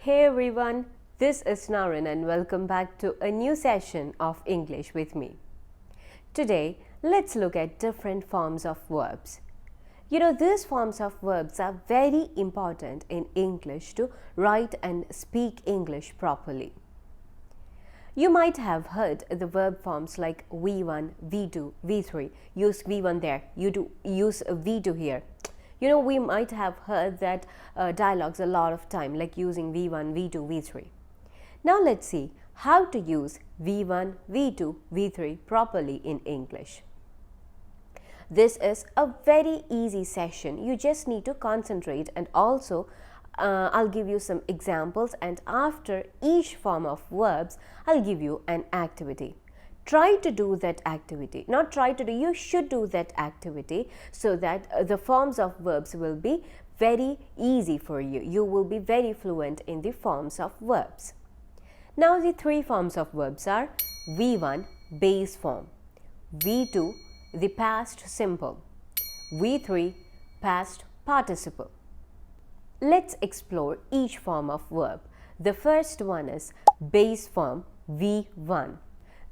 Hey everyone, this is Naren and welcome back to a new session of English with me. Today, let's look at different forms of verbs. These forms of verbs are very important in English to write and speak English properly. You might have heard the verb forms like V1, V2, V3. Use V1 there, use V2 here. We might have heard that dialogues a lot of time, like using V1, V2, V3. Now let's see how to use V1, V2, V3 properly in English. This is a very easy session. You just need to concentrate, and also I'll give you some examples, and after each form of verbs, I'll give you an activity. Try to do that activity. Not try to do, you should do that activity so that the forms of verbs will be very easy for you. You will be very fluent in the forms of verbs. Now the three forms of verbs are V1, base form, V2, the past simple, V3, past participle. Let's explore each form of verb. The first one is base form, V1.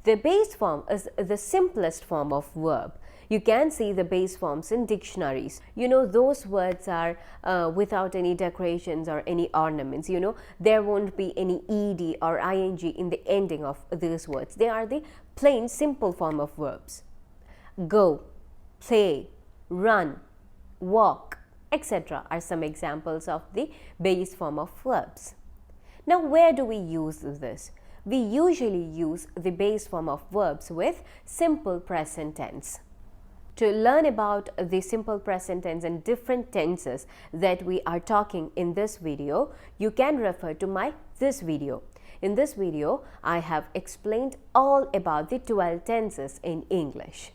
The base form is the simplest form of verb. You can see the base forms in dictionaries. Those words are without any decorations or any ornaments. There won't be any ed or ing in the ending of these words. They are the plain simple form of verbs. Go, play, run, walk, etc. are some examples of the base form of verbs. Now, where do we use this? We usually use the base form of verbs with simple present tense. To learn about the simple present tense and different tenses that we are talking in this video, you can refer to this video. In this video, I have explained all about the 12 tenses in English.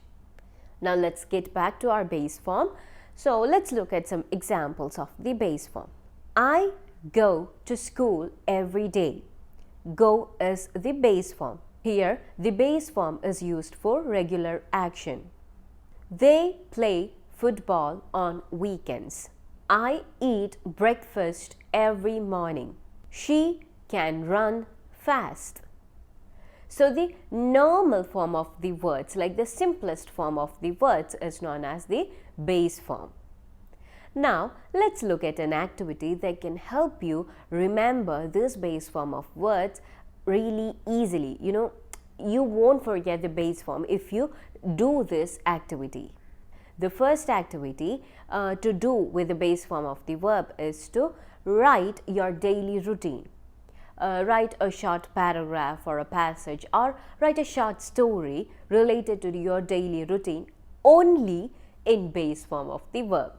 Now let's get back to our base form. So let's look at some examples of the base form. I go to school every day. Go is the base form. Here, the base form is used for regular action. They play football on weekends. I eat breakfast every morning. She can run fast. So the normal form of the words, like the simplest form of the words, is known as the base form. Now, let's look at an activity that can help you remember this base form of words really easily. You won't forget the base form if you do this activity. The first activity to do with the base form of the verb is to write your daily routine. Write a short paragraph or a passage, or write a short story related to your daily routine only in base form of the verb.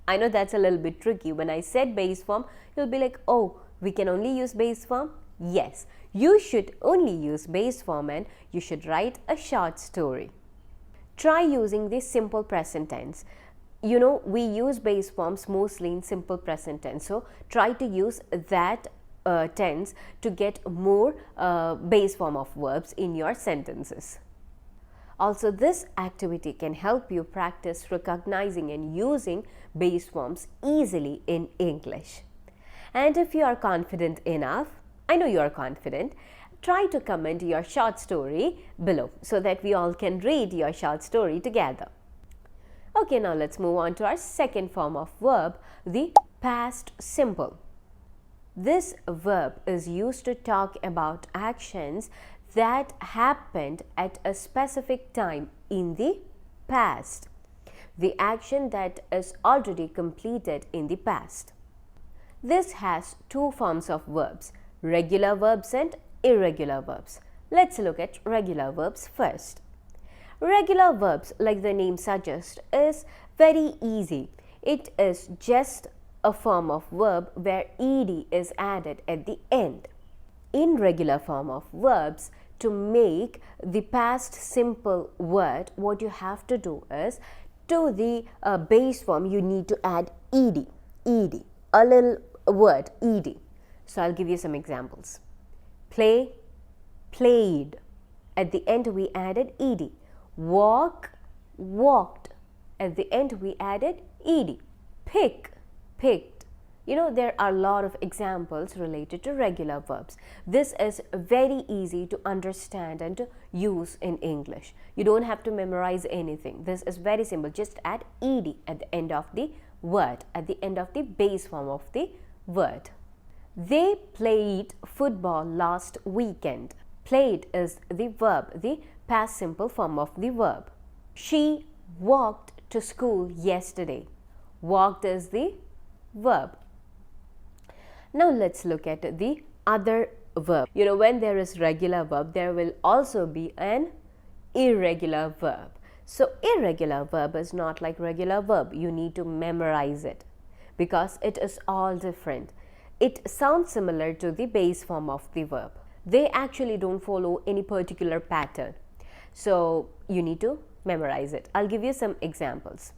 I know that's a little bit tricky. When I said base form, you'll be like, oh, we can only use base form? Yes, you should only use base form, and you should write a short story. Try using the simple present tense. We use base forms mostly in simple present tense. So try to use that tense to get more base form of verbs in your sentences. Also, this activity can help you practice recognizing and using base forms easily in English. And if you are confident enough, I know you are confident, try to comment your short story below so that we all can read your short story together. Okay, now let's move on to our second form of verb, the past simple. This verb is used to talk about actions that happened at a specific time in the past. The action that is already completed in the past. This has two forms of verbs, regular verbs and irregular verbs. Let's look at regular verbs first. Regular verbs, like the name suggests, is very easy. It is just a form of verb where ed is added at the end. In regular form of verbs, to make the past simple word, what you have to do is, to the base form, you need to add ed, a little word, ed. So I'll give you some examples. Play, played. At the end, we added ed. Walk, walked. At the end, we added ed. Pick, picked. You know, there are a lot of examples related to regular verbs. This is very easy to understand and to use in English. You don't have to memorize anything. This is very simple. Just add ed at the end of the word, at the end of the base form of the word. They played football last weekend. Played is the verb, the past simple form of the verb. She walked to school yesterday. Walked is the verb. Now let's look at the other verb. You know, when there is regular verb, there will also be an irregular verb. So irregular verb is not like regular verb. You need to memorize it because it is all different. It sounds similar to the base form of the verb. They actually don't follow any particular pattern. So you need to memorize it. I'll give you some examples.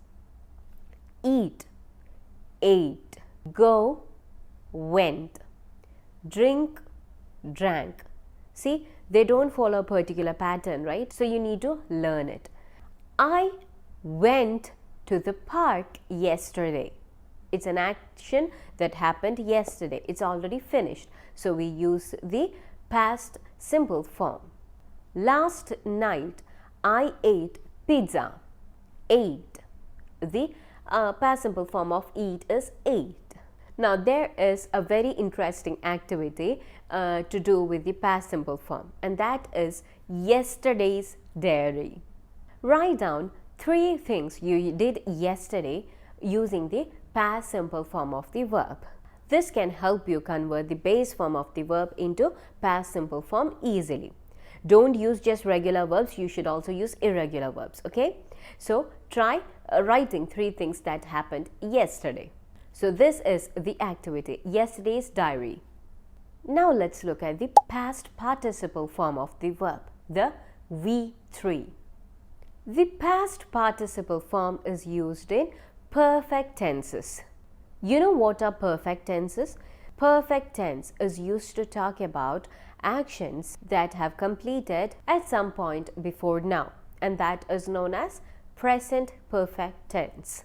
Eat, ate, go, went, drink, drank. See, they don't follow a particular pattern, right? So you need to learn it. I went to the park yesterday. It's an action that happened yesterday. It's already finished. So we use the past simple form. Last night, I ate pizza. Ate. The past simple form of eat is ate. Now, there is a very interesting activity to do with the past simple form, and that is yesterday's diary. Write down 3 things you did yesterday using the past simple form of the verb. This can help you convert the base form of the verb into past simple form easily. Don't use just regular verbs, you should also use irregular verbs, okay? So, try writing 3 things that happened yesterday. So this is the activity, yesterday's diary. Now let's look at the past participle form of the verb, the V3. The past participle form is used in perfect tenses. You know what are perfect tenses? Perfect tense is used to talk about actions that have completed at some point before now, and that is known as present perfect tense.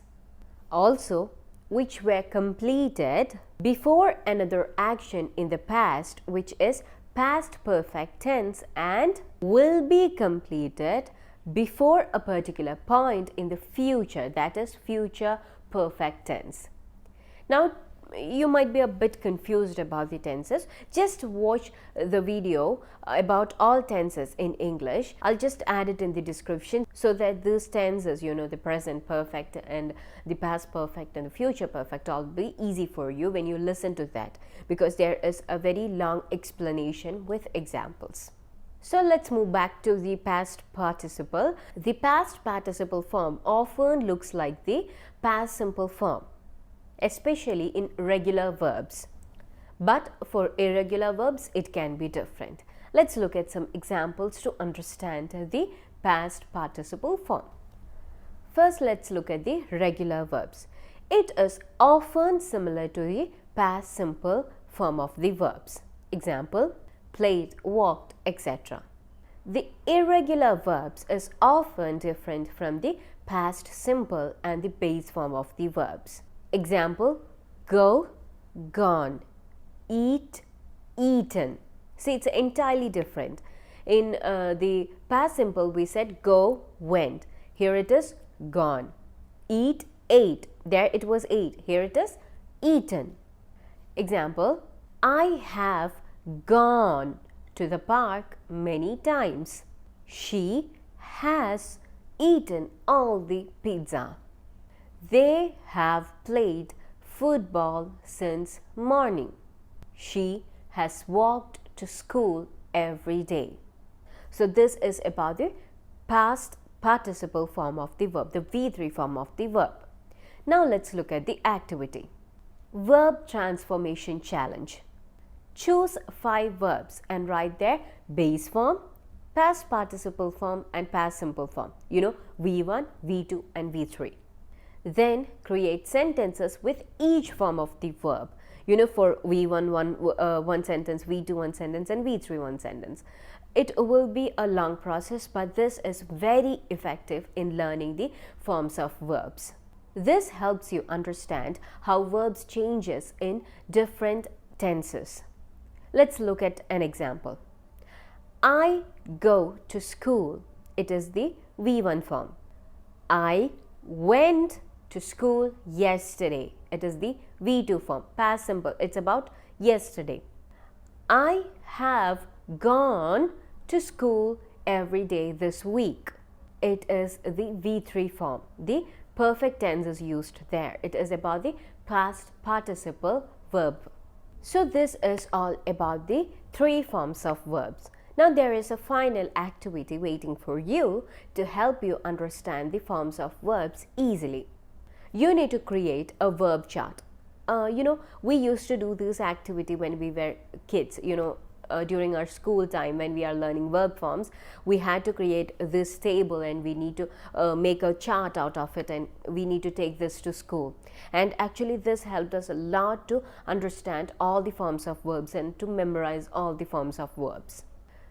Also, which were completed before another action in the past, which is past perfect tense, and will be completed before a particular point in the future, that is future perfect tense. Now, you might be a bit confused about the tenses. Just watch the video about all tenses in English. I'll just add it in the description so that these tenses, you know, the present perfect and the past perfect and the future perfect, all be easy for you when you listen to that, because there is a very long explanation with examples. So let's move back to the past participle. The past participle form often looks like the past simple form, especially in regular verbs. But for irregular verbs, it can be different. Let's look at some examples to understand the past participle form. First, let's look at the regular verbs. It is often similar to the past simple form of the verbs. Example, played, walked, etc. The irregular verbs is often different from the past simple and the base form of the verbs. Example, go, gone, eat, eaten. See, it's entirely different. In the past simple, we said go, went. Here it is gone. Eat, ate. There it was ate. Here it is eaten. Example, I have gone to the park many times. She has eaten all the pizza. They have played football since morning. She has walked to school every day. So this is about the past participle form of the verb, the V3 form of the verb. Now let's look at the activity. Verb transformation challenge. Choose 5 verbs and write their base form, past participle form and past simple form. You know, V1, V2 and V3. Then create sentences with each form of the verb. You know, for V1 one sentence, V2 one sentence and V3 one sentence. It will be a long process, but this is very effective in learning the forms of verbs. This helps you understand how verbs changes in different tenses. Let's look at an example. I go to school. It is the V1 form. I went to school yesterday. It is the V2 form. Past simple. It's about yesterday. I have gone to school every day this week. It is the V3 form. The perfect tense is used there. It is about the past participle verb. So this is all about the three forms of verbs. Now there is a final activity waiting for you to help you understand the forms of verbs easily. You need to create a verb chart. We used to do this activity when we were kids, during our school time when we are learning verb forms. We had to create this table and we need to make a chart out of it, and we need to take this to school. And actually this helped us a lot to understand all the forms of verbs and to memorize all the forms of verbs.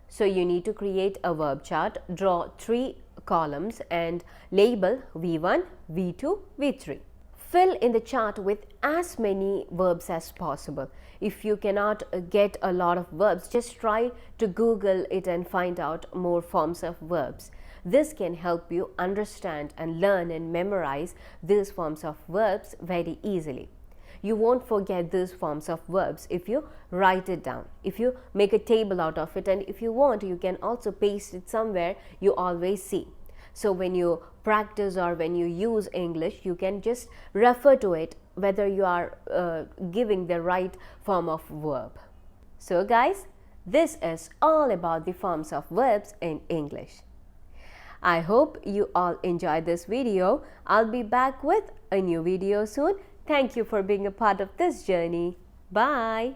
So you need to create a verb chart, draw 3 columns and label V1, V2, V3. Fill in the chart with as many verbs as possible. If you cannot get a lot of verbs, just try to Google it and find out more forms of verbs. This can help you understand and learn and memorize these forms of verbs very easily. You won't forget these forms of verbs if you write it down, if you make a table out of it, and if you want, you can also paste it somewhere you always see. So when you practice or when you use English, you can just refer to it whether you are giving the right form of verb. So guys, this is all about the forms of verbs in English. I hope you all enjoyed this video. I'll be back with a new video soon. Thank you for being a part of this journey. Bye.